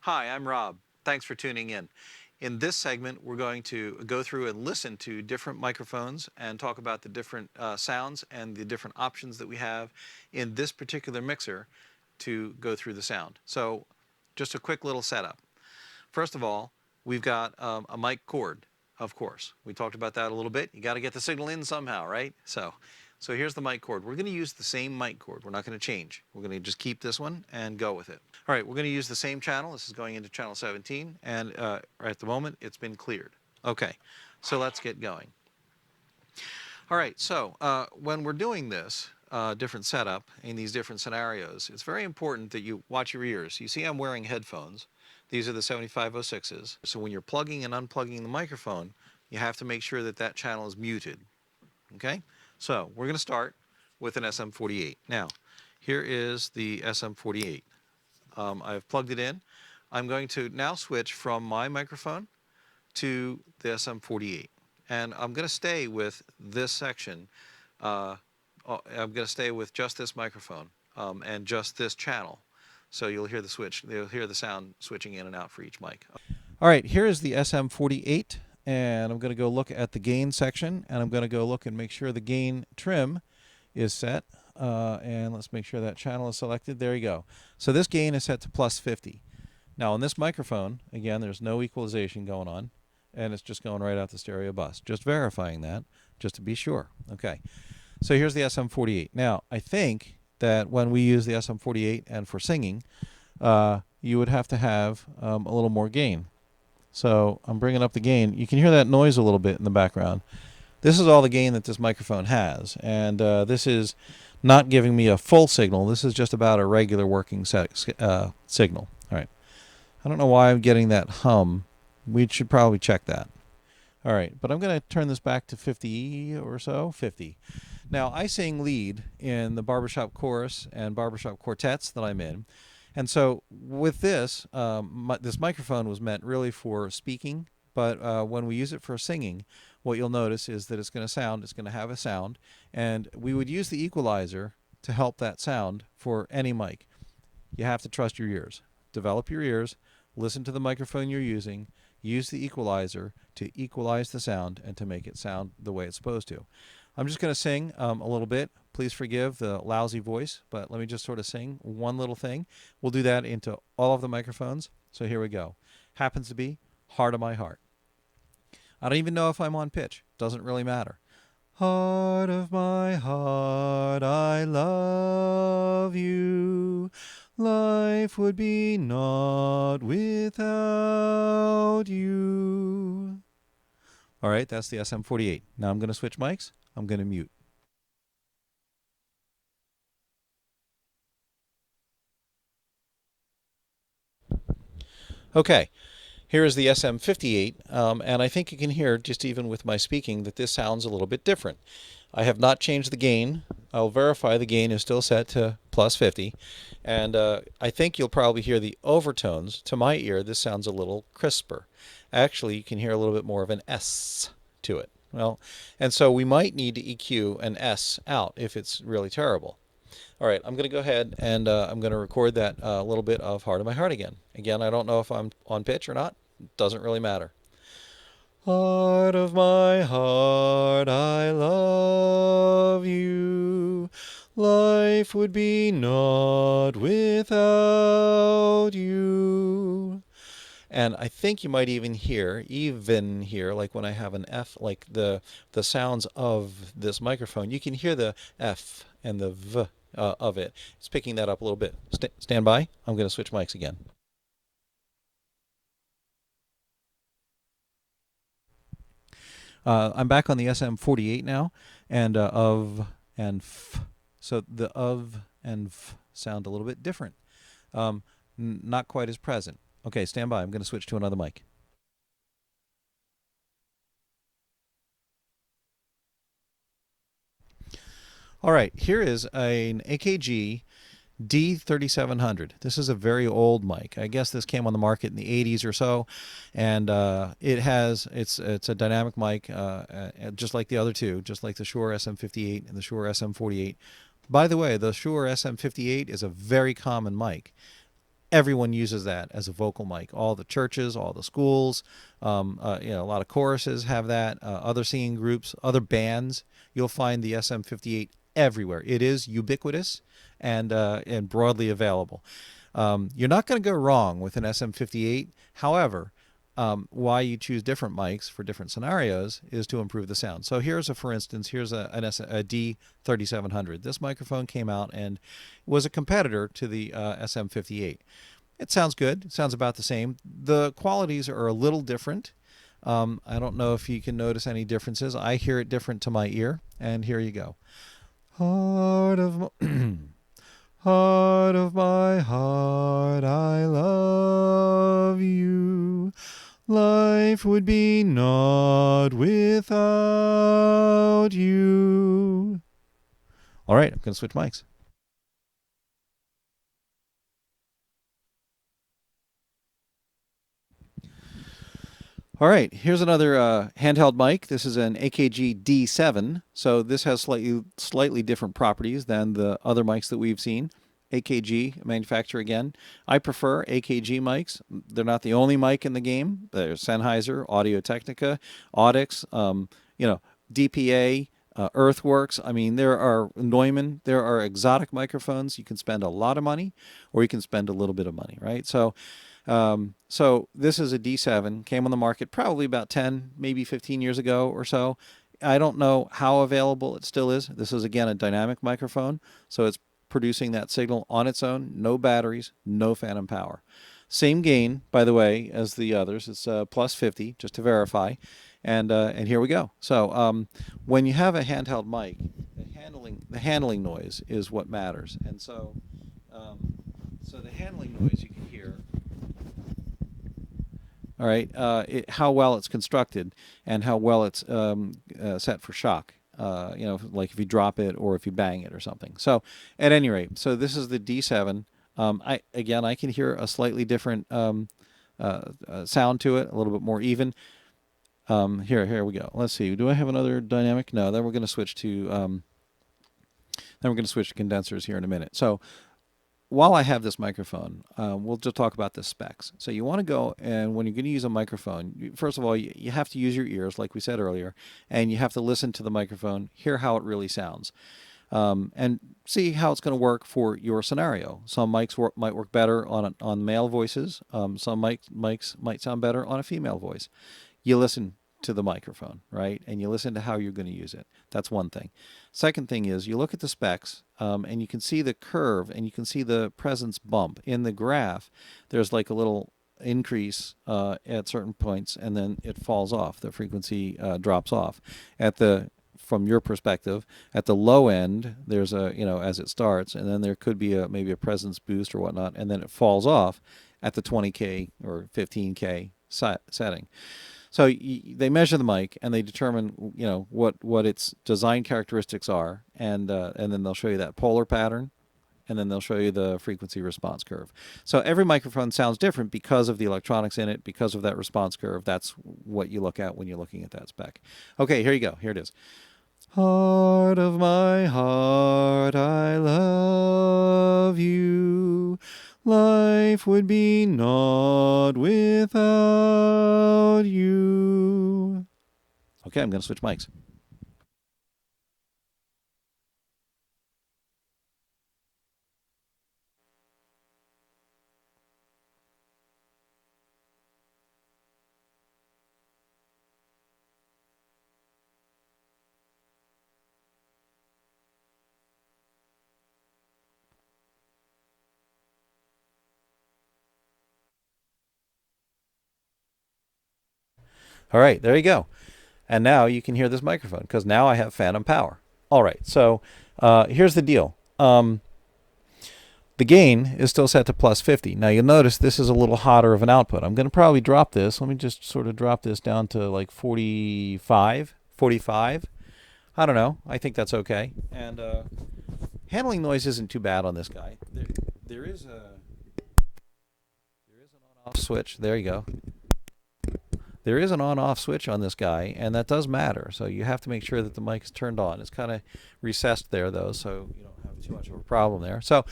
Hi, I'm Rob. Thanks for tuning in. In this segment, we're going to go through and listen to different microphones and talk about the different sounds and the different options that we have in this particular mixer to go through the sound. So just a quick little setup. First of all, we've got a mic cord, of course. We talked about that a little bit. You got to get the signal in somehow, right? So here's the mic cord. We're going to use the same mic cord. We're not going to change. We're going to just keep this one and go with it. All right, we're going to use the same channel. This is going into channel 17, and at the moment, it's been cleared. Okay, so let's get going. All right, so when we're doing this different setup in these different scenarios, it's very important that you watch your ears. You see I'm wearing headphones. These are the 7506s. So when you're plugging and unplugging the microphone, you have to make sure that that channel is muted. Okay? So we're going to start with an SM48. Now, here is the SM48. I've plugged it in. I'm going to now switch from my microphone to the SM48. And I'm going to stay with this section. I'm going to stay with just this microphone and just this channel. So you'll hear the switch. You'll hear the sound switching in and out for each mic. All right, here is the SM48. And I'm going to go look at the gain section, and I'm going to go look and make sure the gain trim is set. And let's make sure that channel is selected. There you go. So this gain is set to plus 50. Now on this microphone, again, there's no equalization going on, and it's just going right out the stereo bus. Just verifying that, just to be sure. Okay. So here's the SM48. Now, I think that when we use the SM48 and for singing, you would have to have a little more gain. So I'm bringing up the gain. You can hear that noise a little bit in the background. This is all the gain that this microphone has, and this is not giving me a full signal. This is just about a regular working signal. All right. I don't know why I'm getting that hum. We should probably check that. All right, but I'm going to turn this back to 50 or so, 50. Now, I sing lead in the barbershop chorus and barbershop quartets that I'm in. And so with this, this microphone was meant really for speaking, but when we use it for singing, what you'll notice is that it's going to have a sound, and we would use the equalizer to help that sound for any mic. You have to trust your ears. Develop your ears, listen to the microphone you're using, use the equalizer to equalize the sound and to make it sound the way it's supposed to. I'm just going to sing a little bit. Please forgive the lousy voice, but let me just sort of sing one little thing. We'll do that into all of the microphones. So here we go. Happens to be Heart of My Heart. I don't even know if I'm on pitch. Doesn't really matter. Heart of my heart, I love you. Life would be naught without you. All right, that's the SM48. Now I'm going to switch mics. I'm going to mute. Okay, here is the SM58, and I think you can hear, just even with my speaking, that this sounds a little bit different. I have not changed the gain. I'll verify the gain is still set to plus 50, and I think you'll probably hear the overtones. To my ear, this sounds a little crisper. Actually, you can hear a little bit more of an S to it. Well, and so we might need to EQ an S out if it's really terrible. All right, I'm going to go ahead and I'm going to record that little bit of Heart of My Heart again. Again, I don't know if I'm on pitch or not. Doesn't really matter. Heart of my heart, I love you. Life would be naught without you. And I think you might even hear, like when I have an F, like the sounds of this microphone, you can hear the F and the V of it. It's picking that up a little bit. Stand by. I'm going to switch mics again. I'm back on the SM48 now, and of and f. So the of and f sound a little bit different. Not quite as present. Okay, stand by. I'm going to switch to another mic. All right, here is an AKG D3700. This is a very old mic. I guess this came on the market in the 80s or so, and it's a dynamic mic, just like the other two, just like the Shure SM58 and the Shure SM48. By the way, the Shure SM58 is a very common mic. everyone uses that as a vocal mic. All the churches, all the schools, a lot of choruses have that. Other singing groups, other bands, you'll find the SM58 everywhere. It is ubiquitous and broadly available. You're not going to go wrong with an SM58. However, why you choose different mics for different scenarios is to improve the sound. So for instance, here's a D3700. This microphone came out and was a competitor to the SM58. It sounds good. It sounds about the same. The qualities are a little different. I don't know if you can notice any differences. I hear it different to my ear, and here you go. Heart of my, heart of my heart, I love you. Life would be naught without you. All right, I'm going to switch mics. All right, here's another handheld mic. This is an AKG D7, so this has slightly different properties than the other mics that we've seen. AKG manufacturer again. I prefer AKG mics. They're not the only mic in the game. There's Sennheiser, AudioTechnica, Audix, DPA, Earthworks. I mean, there are Neumann. There are exotic microphones. You can spend a lot of money, or you can spend a little bit of money, right? So this is a D7, came on the market probably about 10, maybe 15 years ago or so. I don't know how available it still is. This is, again, a dynamic microphone, so it's producing that signal on its own, no batteries, no phantom power. Same gain, by the way, as the others. It's plus 50, just to verify. And here we go. So when you have a handheld mic, the handling noise is what matters. And so, so the handling noise you can hear, all right, how well it's constructed and how well it's set for shock. Like if you drop it or if you bang it or something. So at any rate, so this is the D7. I can hear a slightly different sound to it, a little bit more even. Here we go. Let's see. Do I have another dynamic? No. Then we're going to switch to condensers here in a minute. So while I have this microphone, we'll just talk about the specs. So you want to go, and when you're going to use a microphone, first of all, you have to use your ears, like we said earlier, and you have to listen to the microphone, hear how it really sounds, and see how it's going to work for your scenario. Some mics might work better on male voices. Some mics might sound better on a female voice. You listen to the microphone, right? And you listen to how you're going to use it. That's one thing. Second thing is you look at the specs and you can see the curve and you can see the presence bump. In the graph, there's like a little increase at certain points and then it falls off. The frequency drops off. From your perspective, at the low end, there's as it starts, and then there could be maybe a presence boost or whatnot, and then it falls off at the 20K or 15K setting. So they measure the mic and they determine what its design characteristics are, and then they'll show you that polar pattern, and then they'll show you the frequency response curve. So every microphone sounds different because of the electronics in it, because of that response curve. That's what you look at when you're looking at that spec. Okay, here you go. Here it is. Heart of my heart, I love you. Life would be naught without you. Okay, I'm going to switch mics. All right, there you go. And now you can hear this microphone because now I have phantom power. All right, so here's the deal. The gain is still set to plus 50. Now you'll notice this is a little hotter of an output. I'm going to probably drop this. Let me just sort of drop this down to like 45. I don't know. I think that's okay. And handling noise isn't too bad on this guy. There is an on-off switch. There you go. There is an on-off switch on this guy, and that does matter. So you have to make sure that the mic is turned on. It's kind of recessed there, though, so you don't have too much of a problem there. So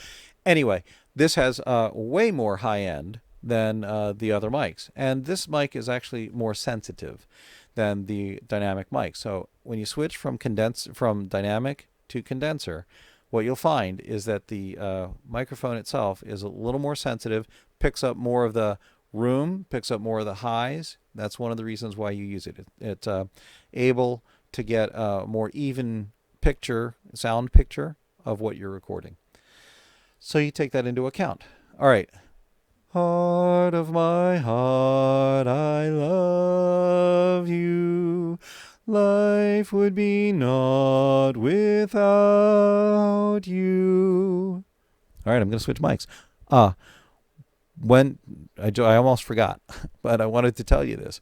anyway, This has way more high end than the other mics. And this mic is actually more sensitive than the dynamic mic. So when you switch from dynamic to condenser, what you'll find is that the microphone itself is a little more sensitive, picks up more of the room, picks up more of the highs. That's one of the reasons why you use it. It's able to get a more even sound picture of what you're recording. So you take that into account. All right. Heart of my heart, I love you. Life would be naught without you. All right, I'm going to switch mics. When I almost forgot, but I wanted to tell you this.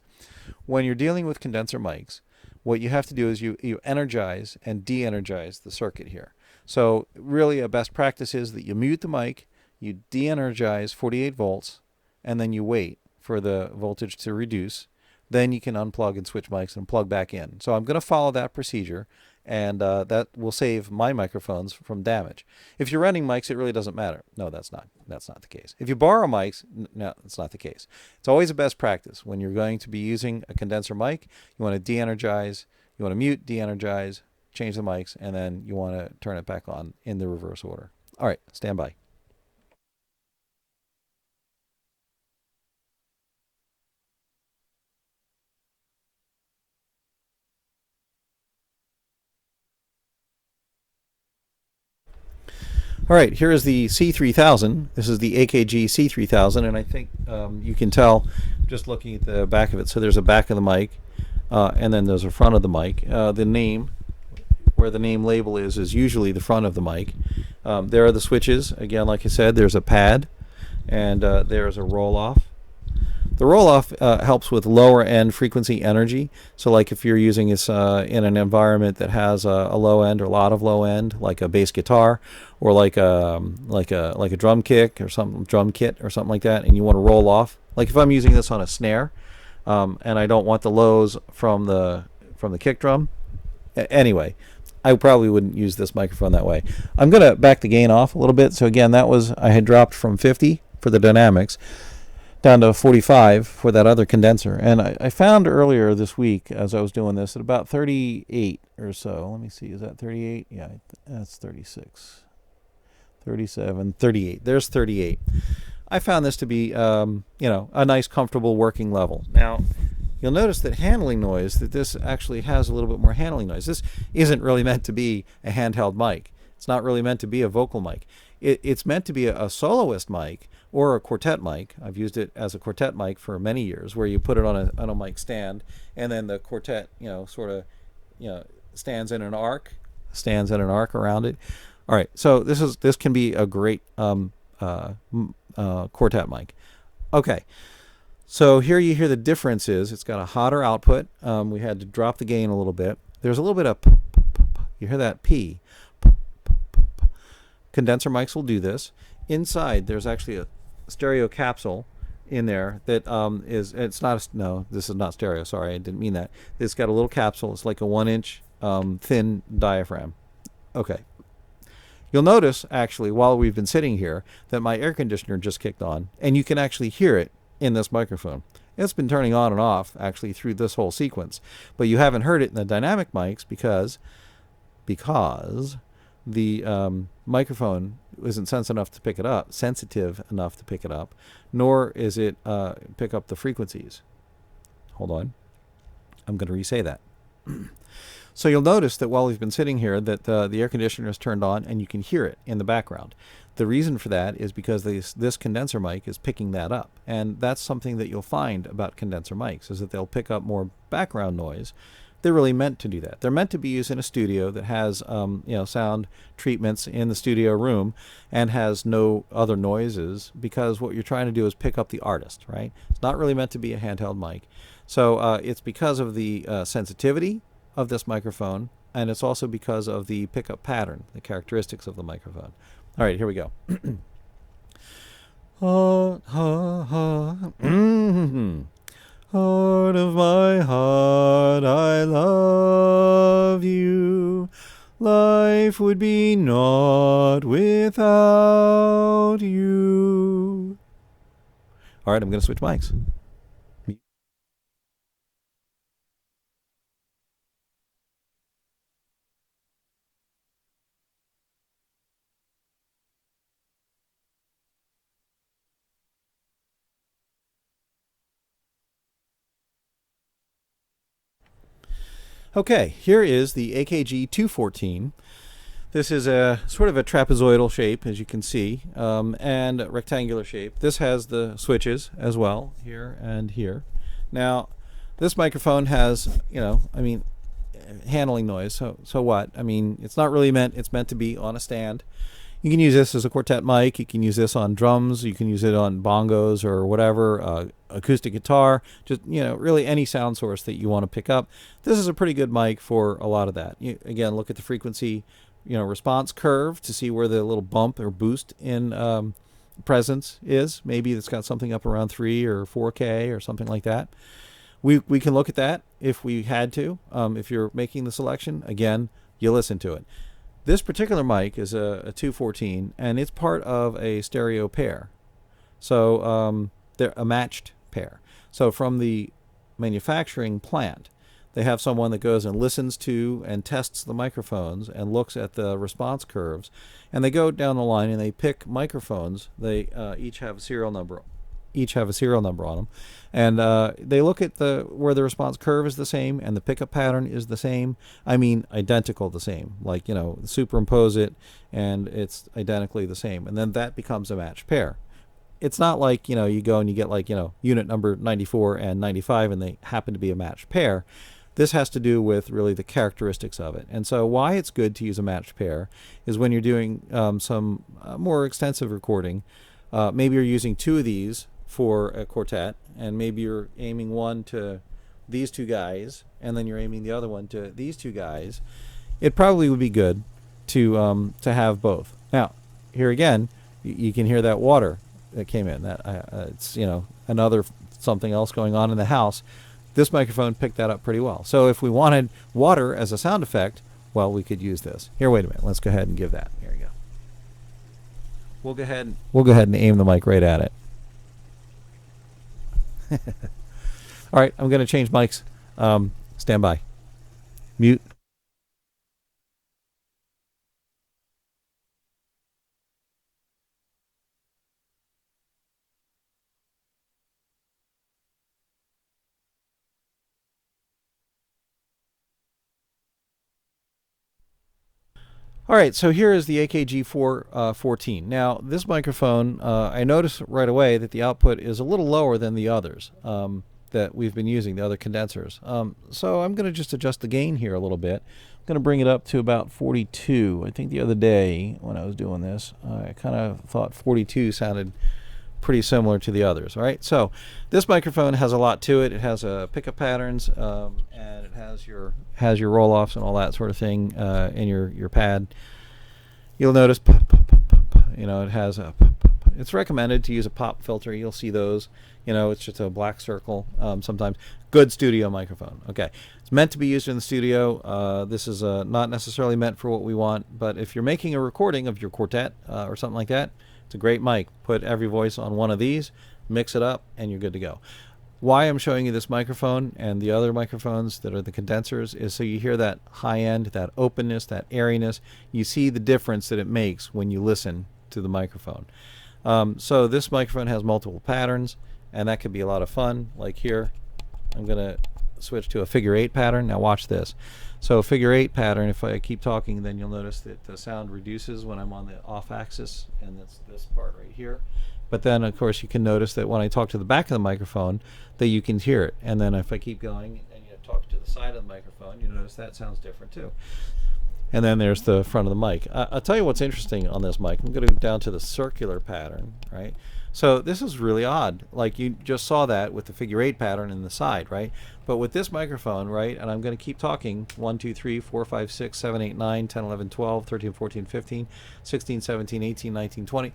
When you're dealing with condenser mics, what you have to do is you energize and de-energize the circuit here. So really a best practice is that you mute the mic, you de-energize 48 volts, and then you wait for the voltage to reduce. Then you can unplug and switch mics and plug back in. So I'm going to follow that procedure, and that will save my microphones from damage. If you're renting mics, it really doesn't matter. No, that's not the case. If you borrow mics, no, that's not the case. It's always a best practice. When you're going to be using a condenser mic, you want to de-energize, you want to mute, de-energize, change the mics, and then you want to turn it back on in the reverse order. All right, stand by. All right, here is the C3000. This is the AKG C3000, and I think you can tell just looking at the back of it. So there's a back of the mic, and then there's a front of the mic. The name, where the name label is usually the front of the mic. There are the switches. Again, like I said, there's a pad, and there's a roll-off. The roll-off helps with lower end frequency energy. So like if you're using this in an environment that has a low end or a lot of low end, like a bass guitar or like a drum kit or something like that, and you want to roll off. Like if I'm using this on a snare, and I don't want the lows from the kick drum. Anyway, I probably wouldn't use this microphone that way. I'm going to back the gain off a little bit. So again, I had dropped from 50 for the dynamics down to 45 for that other condenser. And I found earlier this week, as I was doing this, at about 38 or so. Let me see, is that 38? Yeah, that's 36. 37, 38. There's 38. I found this to be, a nice, comfortable working level. Now, you'll notice that this actually has a little bit more handling noise. This isn't really meant to be a handheld mic. It's not really meant to be a vocal mic. It's meant to be a soloist mic or a quartet mic. I've used it as a quartet mic for many years, where you put it on a mic stand, and then the quartet, stands in an arc around it. All right, so this can be a great quartet mic. Okay, so here you hear the difference is it's got a hotter output. We had to drop the gain a little bit. There's a little bit of you hear that P. Condenser mics will do this. Inside, there's actually a stereo capsule in there that this is not stereo. Sorry, I didn't mean that. It's got a little capsule. It's like a 1-inch thin diaphragm. Okay. You'll notice, actually, while we've been sitting here, that my air conditioner just kicked on, and you can actually hear it in this microphone. It's been turning on and off, actually, through this whole sequence. But you haven't heard it in the dynamic mics because the microphone isn't sensitive enough to pick it up, nor is it pick up the frequencies. Hold on. I'm going to re-say that. So you'll notice that while we've been sitting here that the air conditioner is turned on and you can hear it in the background. The reason for that is because this condenser mic is picking that up. And that's something that you'll find about condenser mics, is that they'll pick up more background noise. They're really meant to do that. They're meant to be used in a studio that has sound treatments in the studio room and has no other noises, because what you're trying to do is pick up the artist, right? It's not really meant to be a handheld mic. So it's because of the sensitivity of this microphone, and it's also because of the pickup pattern, the characteristics of the microphone. All right, here we go. Heart of my heart, I love you. Life would be naught without you. All right, I'm going to switch mics. Okay, here is the AKG 214. This is a sort of a trapezoidal shape, as you can see, and a rectangular shape. This has the switches as well, here and here. Now, this microphone has, handling noise. So what? I mean, it's not really meant. It's meant to be on a stand. You can use this as a quartet mic. You can use this on drums. You can use it on bongos or whatever, acoustic guitar. Just really any sound source that you want to pick up. This is a pretty good mic for a lot of that. Again, look at the frequency, response curve to see where the little bump or boost in presence is. Maybe it's got something up around 3 or 4K or something like that. We can look at that if we had to. If you're making the selection, again, you listen to it. This particular mic is a 214, and it's part of a stereo pair. So they're a matched pair. So from the manufacturing plant, they have someone that goes and listens to and tests the microphones and looks at the response curves. And they go down the line and they pick microphones. They each have a serial number. Each have a serial number on them, and they look at where the response curve is the same and the pickup pattern is the same. I mean, identical the same. Like superimpose it, and it's identically the same, and then that becomes a matched pair. It's not like you go and you get like unit number 94 and 95, and they happen to be a matched pair. This has to do with really the characteristics of it. And so why it's good to use a matched pair is when you're doing some more extensive recording. Maybe you're using 2 of these for a quartet, and maybe you're aiming one to these 2 guys, and then you're aiming the other one to these 2 guys. It probably would be good to have both. Now, here again, you can hear that water that came in. That it's another something else going on in the house. This microphone picked that up pretty well. So if we wanted water as a sound effect, well, we could use this. Here, wait a minute. Let's go ahead and give that. Here we go. We'll go ahead and aim the mic right at it. All right, I'm going to change mics. Stand by. Mute. All right, so here is the AKG 414. Now, this microphone, I noticed right away that the output is a little lower than the others that we've been using, the other condensers. So I'm going to just adjust the gain here a little bit. I'm going to bring it up to about 42. I think the other day when I was doing this, I kind of thought 42 sounded pretty similar to the others. All right, so this microphone has a lot to it. It has pickup patterns, and it has your roll-offs and all that sort of thing in your pad. You'll notice, it has a. It's recommended to use a pop filter. You'll see those. It's just a black circle sometimes. Good studio microphone. Okay, it's meant to be used in the studio. This is not necessarily meant for what we want, but if you're making a recording of your quartet or something like that, it's a great mic. Put every voice on one of these, mix it up, and you're good to go. Why I'm showing you this microphone and the other microphones that are the condensers is so you hear that high end, that openness, that airiness. You see the difference that it makes when you listen to the microphone. So this microphone has multiple patterns, and that could be a lot of fun. Like here, I'm going to switch to a figure 8 pattern. Now watch this. So figure 8 pattern, if I keep talking, then you'll notice that the sound reduces when I'm on the off axis, and that's this part right here. But then, of course, you can notice that when I talk to the back of the microphone, that you can hear it. And then if I keep going and talk to the side of the microphone, you notice that sounds different too. And then there's the front of the mic. I'll tell you what's interesting on this mic. I'm going to go down to the circular pattern, right? So this is really odd. Like you just saw that with the figure 8 pattern in the side, right? But with this microphone, right, and I'm going to keep talking, 1, 2, 3, 4, 5, 6, 7, 8, 9, 10, 11, 12, 13, 14, 15, 16, 17, 18, 19, 20.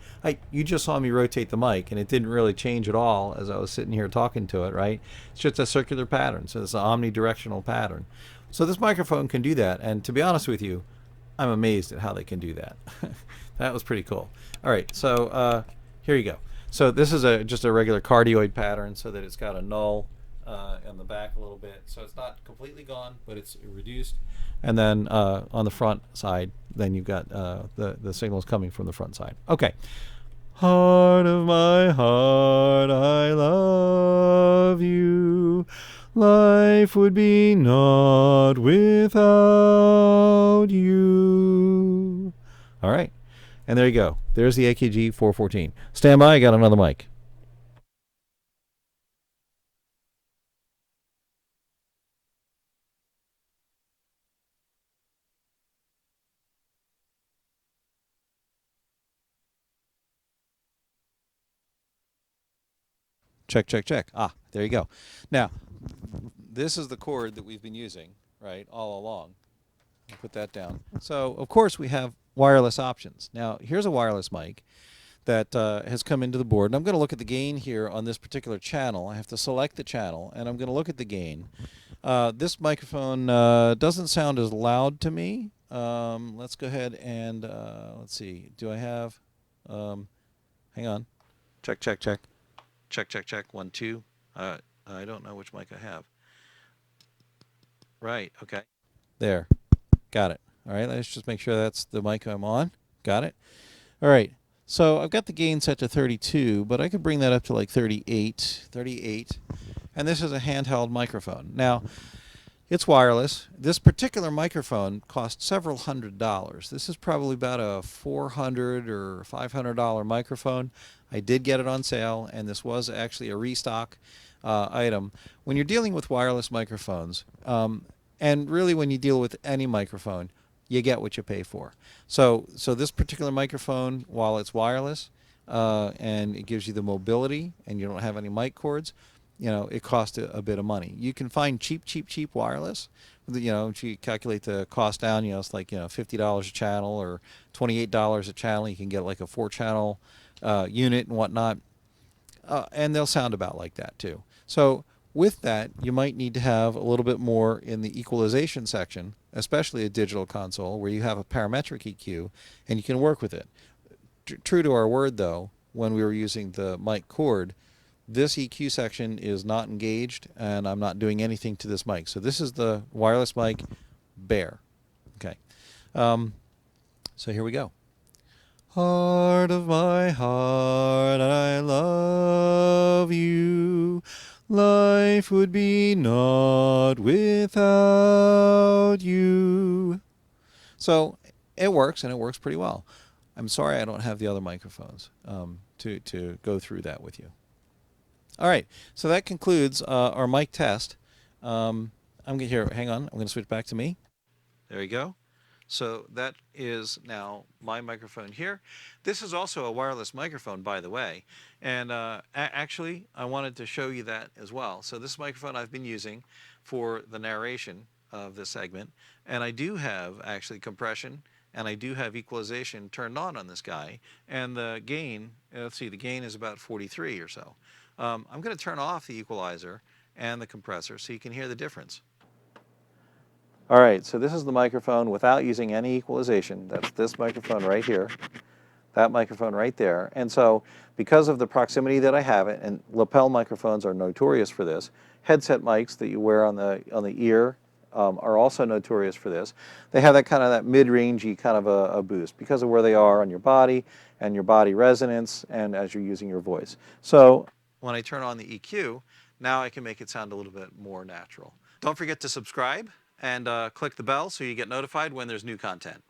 You just saw me rotate the mic, and it didn't really change at all as I was sitting here talking to it, right? It's just a circular pattern, so it's an omnidirectional pattern. So this microphone can do that, and to be honest with you, I'm amazed at how they can do that. That was pretty cool. All right, so here you go. So this is just a regular cardioid pattern, so that it's got a null in the back a little bit, so it's not completely gone, but it's reduced. And then on the front side, then you've got the signals coming from the front side. Okay. Heart of my heart, I love you. Life would be naught without you. All right. And there you go. There's the AKG 414. Stand by, I got another mic. Check, check, check. Ah, there you go. Now, this is the cord that we've been using, right, all along. I'll put that down. So, of course, we have wireless options. Now, here's a wireless mic that has come into the board. And I'm going to look at the gain here on this particular channel. I have to select the channel, and I'm going to look at the gain. This microphone doesn't sound as loud to me. Let's go ahead and, let's see, do I have, hang on. Check, check, check. Check, check, check. 1, 2. I don't know which mic I have. Right. Okay. There. Got it. All right, let's just make sure that's the mic I'm on. Got it. All right. So I've got the gain set to 32, but I could bring that up to like 38. And this is a handheld microphone. Now, it's wireless. This particular microphone cost several $100s. This is probably about a $400 or $500 microphone. I did get it on sale, and this was actually a restock item. When you're dealing with wireless microphones, and really when you deal with any microphone, you get what you pay for. So this particular microphone, while it's wireless and it gives you the mobility, and you don't have any mic cords, you know, it costs a bit of money. You can find cheap wireless. You know, if you calculate the cost down, you know, it's like, you know, $50 a channel or $28 a channel. You can get like a 4-channel unit and whatnot, and they'll sound about like that too. So with that, you might need to have a little bit more in the equalization section, especially a digital console where you have a parametric EQ and you can work with it. True to our word, though, when we were using the mic cord, this EQ section is not engaged, and I'm not doing anything to this mic. So this is the wireless mic, bare. Okay. So here we go. Heart of my heart, I love you. Life would be naught without you. So it works, and it works pretty well. I'm sorry I don't have the other microphones to go through that with you. All right, so that concludes our mic test. I'm going to here. Hang on, I'm going to switch back to me. There you go. So that is now my microphone here. This is also a wireless microphone, by the way. And actually, I wanted to show you that as well. So this microphone I've been using for the narration of this segment. And I do have actually compression, and I do have equalization turned on this guy. And the gain, let's see, the gain is about 43 or so. I'm going to turn off the equalizer and the compressor so you can hear the difference. All right, so this is the microphone without using any equalization. That's this microphone right here, that microphone right there. And so because of the proximity that I have it, and lapel microphones are notorious for this, headset mics that you wear on the ear are also notorious for this. They have that kind of that mid-rangey kind of a boost because of where they are on your body and your body resonance and as you're using your voice. So when I turn on the EQ, now I can make it sound a little bit more natural. Don't forget to subscribe and click the bell so you get notified when there's new content.